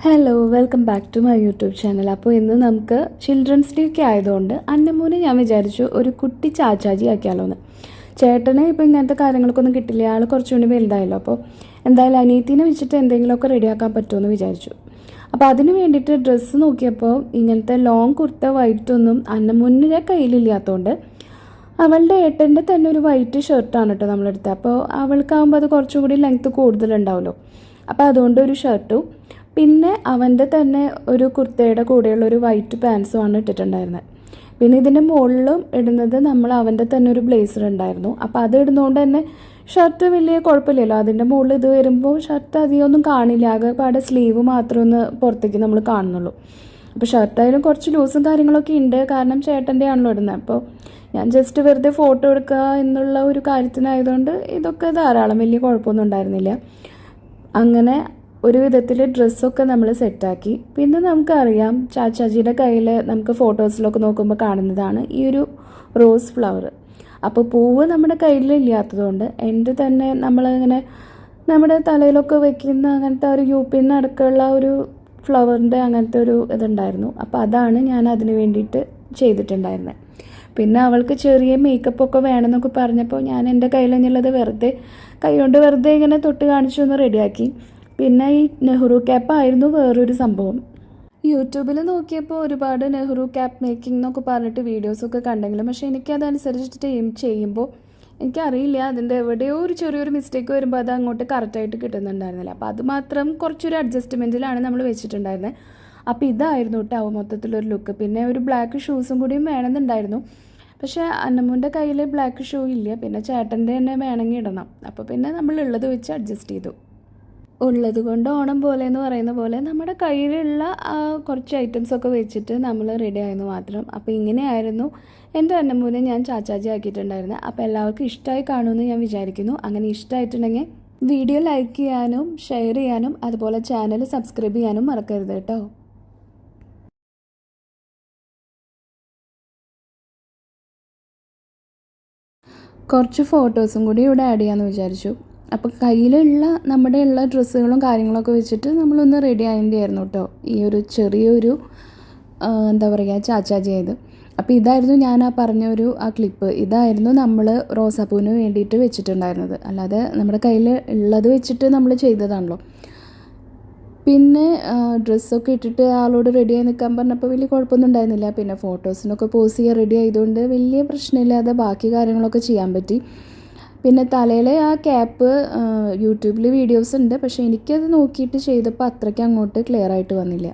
Hello welcome back to my YouTube channel. അപ്പോൾ ഇന്ന് നമുക്ക് ചിൽഡ്രൻസ് ഡേ ഒക്കെ ആയതുകൊണ്ട് അന്നമോനെ ഞാൻ വിചാരിച്ചു ഒരു കുട്ടി ചാച്ചാജി ആക്കിയാലോ എന്ന്. ചേട്ടന് ഇപ്പോൾ ഇങ്ങനത്തെ കാര്യങ്ങൾക്കൊന്നും കിട്ടില്ല, ആൾ കുറച്ചുകൂടി വലുതായല്ലോ. അപ്പോൾ എന്തായാലും അനിയത്തിനെ വെച്ചിട്ട് എന്തെങ്കിലുമൊക്കെ റെഡിയാക്കാൻ പറ്റുമെന്ന് വിചാരിച്ചു. അപ്പോൾ അതിന് വേണ്ടിയിട്ട് ഡ്രസ്സ് നോക്കിയപ്പോൾ ഇങ്ങനത്തെ ലോങ് കുർത്ത വൈറ്റൊന്നും അന്നമോനിൻ്റെ കയ്യിലില്ലാത്തതുകൊണ്ട് അവളുടെ ഏട്ടൻ്റെ തന്നെ ഒരു വൈറ്റ് ഷർട്ടാണ് കേട്ടോ നമ്മളെടുത്തത്. അപ്പോൾ അവൾക്കാകുമ്പോൾ അത് കുറച്ചുകൂടി ലെങ്ത്ത് കൂടുതലുണ്ടാവുമല്ലോ. അപ്പോൾ അതുകൊണ്ട് ഒരു ഷർട്ടും പിന്നെ അവൻ്റെ തന്നെ ഒരു കുർത്തയുടെ കൂടെയുള്ള ഒരു വൈറ്റ് പാൻസുമാണ് ഇട്ടിട്ടുണ്ടായിരുന്നത്. പിന്നെ ഇതിൻ്റെ മുകളിലും ഇടുന്നത് നമ്മൾ അവൻ്റെ തന്നെ ഒരു ബ്ലേസർ ഉണ്ടായിരുന്നു. അപ്പോൾ അത് ഇടുന്നതുകൊണ്ട് തന്നെ ഷർട്ട് വലിയ കുഴപ്പമില്ലല്ലോ. അതിൻ്റെ മുകളിൽ ഇത് വരുമ്പോൾ ഷർട്ട് അധികമൊന്നും കാണില്ല, ആകെപ്പാടെ സ്ലീവ് മാത്രമേ ഒന്ന് പുറത്തേക്ക് നമ്മൾ കാണുന്നുള്ളൂ. അപ്പോൾ ഷർട്ടായാലും കുറച്ച് ലൂസും കാര്യങ്ങളൊക്കെ ഉണ്ട്, കാരണം ചേട്ടൻ്റെ ആണല്ലോ ഇടുന്നത്. അപ്പോൾ ഞാൻ ജസ്റ്റ് വെറുതെ ഫോട്ടോ എടുക്കുക എന്നുള്ള ഒരു കാര്യത്തിനായതുകൊണ്ട് ഇതൊക്കെ ധാരാളം, വലിയ കുഴപ്പമൊന്നും ഉണ്ടായിരുന്നില്ല. അങ്ങനെ ഒരു വിധത്തിൽ ഡ്രസ്സൊക്കെ നമ്മൾ സെറ്റാക്കി. പിന്നെ നമുക്കറിയാം ചാച്ചാജിയുടെ കയ്യിൽ നമുക്ക് ഫോട്ടോസിലൊക്കെ നോക്കുമ്പോൾ കാണുന്നതാണ് ഈ ഒരു റോസ് ഫ്ലവർ. അപ്പോൾ പൂവ് നമ്മുടെ കയ്യിലില്ലാത്തതുകൊണ്ട് എൻ്റെ തന്നെ നമ്മളിങ്ങനെ നമ്മുടെ തലയിലൊക്കെ വെക്കുന്ന അങ്ങനത്തെ ഒരു യുപിന്ന് അടക്കമുള്ള ഒരു ഫ്ലവറിൻ്റെ അങ്ങനത്തെ ഒരു ഇതുണ്ടായിരുന്നു. അപ്പോൾ അതാണ് ഞാൻ അതിന് വേണ്ടിയിട്ട് ചെയ്തിട്ടുണ്ടായിരുന്നത്. പിന്നെ അവൾക്ക് ചെറിയ മേക്കപ്പൊക്കെ വേണമെന്നൊക്കെ പറഞ്ഞപ്പോൾ ഞാൻ എൻ്റെ കയ്യിൽ തന്നെയുള്ളത് വെറുതെ കൈകൊണ്ട് വെറുതെ ഇങ്ങനെ തൊട്ട് കാണിച്ചു ഒന്ന് റെഡിയാക്കി. പിന്നെ ഈ നെഹ്റു ക്യാപ്പായിരുന്നു വേറൊരു സംഭവം. യൂട്യൂബിൽ നോക്കിയപ്പോൾ ഒരുപാട് നെഹ്റു ക്യാപ്പ് മേക്കിംഗ് എന്നൊക്കെ പറഞ്ഞിട്ട് വീഡിയോസൊക്കെ കണ്ടെങ്കിലും പക്ഷേ എനിക്കതനുസരിച്ചിട്ട് ചെയ്യുമ്പോൾ എനിക്കറിയില്ല, അതിൻ്റെ എവിടെയോ ഒരു ചെറിയൊരു മിസ്റ്റേക്ക് വരുമ്പോൾ അത് അങ്ങോട്ട് കറക്റ്റായിട്ട് കിട്ടുന്നുണ്ടായിരുന്നില്ല. അപ്പോൾ അത് മാത്രം കുറച്ചൊരു അഡ്ജസ്റ്റ്മെൻറ്റിലാണ് നമ്മൾ വെച്ചിട്ടുണ്ടായിരുന്നത്. അപ്പോൾ ഇതായിരുന്നു കേട്ടോ മൊത്തത്തിലൊരു ലുക്ക്. പിന്നെ ഒരു ബ്ലാക്ക് ഷൂസും കൂടിയും വേണമെന്നുണ്ടായിരുന്നു, പക്ഷേ അന്നമ്മൂൻ്റെ കയ്യിൽ ബ്ലാക്ക് ഷൂ ഇല്ല. പിന്നെ ചേട്ടൻ്റെ തന്നെ വേണമെങ്കിൽ ഇടണം. അപ്പോൾ പിന്നെ നമ്മളുള്ളത് വെച്ച് അഡ്ജസ്റ്റ് ചെയ്തു. ഉള്ളത് കൊണ്ട് ഓണം പോലെ എന്ന് പറയുന്ന പോലെ നമ്മുടെ കയ്യിലുള്ള കുറച്ച് ഐറ്റംസൊക്കെ വെച്ചിട്ട് നമ്മൾ റെഡി ആയെന്ന് മാത്രം. അപ്പോൾ ഇങ്ങനെയായിരുന്നു എൻ്റെ അന്നമ്മൂനെ ഞാൻ ചാച്ചാജി ആക്കിയിട്ടുണ്ടായിരുന്നത്. അപ്പോൾ എല്ലാവർക്കും ഇഷ്ടമായി കാണുമെന്ന് ഞാൻ വിചാരിക്കുന്നു. അങ്ങനെ ഇഷ്ടമായിട്ടുണ്ടെങ്കിൽ വീഡിയോ ലൈക്ക് ചെയ്യാനും ഷെയർ ചെയ്യാനും അതുപോലെ ചാനൽ സബ്സ്ക്രൈബ് ചെയ്യാനും മറക്കരുത് കേട്ടോ. കുറച്ച് ഫോട്ടോസും കൂടി ഇവിടെ ആഡ് ചെയ്യാമെന്ന് വിചാരിച്ചു. അപ്പോൾ കയ്യിലുള്ള നമ്മുടെ ഉള്ള ഡ്രസ്സുകളും കാര്യങ്ങളൊക്കെ വെച്ചിട്ട് നമ്മളൊന്ന് റെഡി ആയിരുന്നു കേട്ടോ ഈ ഒരു ചെറിയൊരു എന്താ പറയുക ചാച്ചാജി ആയത്. അപ്പോൾ ഇതായിരുന്നു ഞാൻ പറഞ്ഞൊരു ക്ലിപ്പ്. ഇതായിരുന്നു നമ്മൾ റോസാപ്പൂവിന് വേണ്ടിയിട്ട് വെച്ചിട്ടുണ്ടായിരുന്നത്, അല്ലാതെ നമ്മുടെ കയ്യിൽ ഉള്ളത് വെച്ചിട്ട് നമ്മൾ ചെയ്തതാണല്ലോ. പിന്നെ ഡ്രസ്സൊക്കെ ഇട്ടിട്ട് ആളോട് റെഡിയായി നിൽക്കാൻ പറഞ്ഞപ്പോൾ വലിയ കുഴപ്പമൊന്നും ഉണ്ടായിരുന്നില്ല. പിന്നെ ഫോട്ടോസിനൊക്കെ പോസ് ചെയ്യാൻ റെഡി ആയതുകൊണ്ട് വലിയ പ്രശ്നമില്ലാതെ ബാക്കി കാര്യങ്ങളൊക്കെ ചെയ്യാൻ പറ്റി. പിന്നെ തലയിലെ ആ ക്യാപ്പ് യൂട്യൂബിൽ വീഡിയോസ് ഉണ്ട്, പക്ഷേ എനിക്കത് നോക്കിയിട്ട് ചെയ്തപ്പോൾ അത്രയ്ക്ക് അങ്ങോട്ട് ക്ലിയർ ആയിട്ട് വന്നില്ല.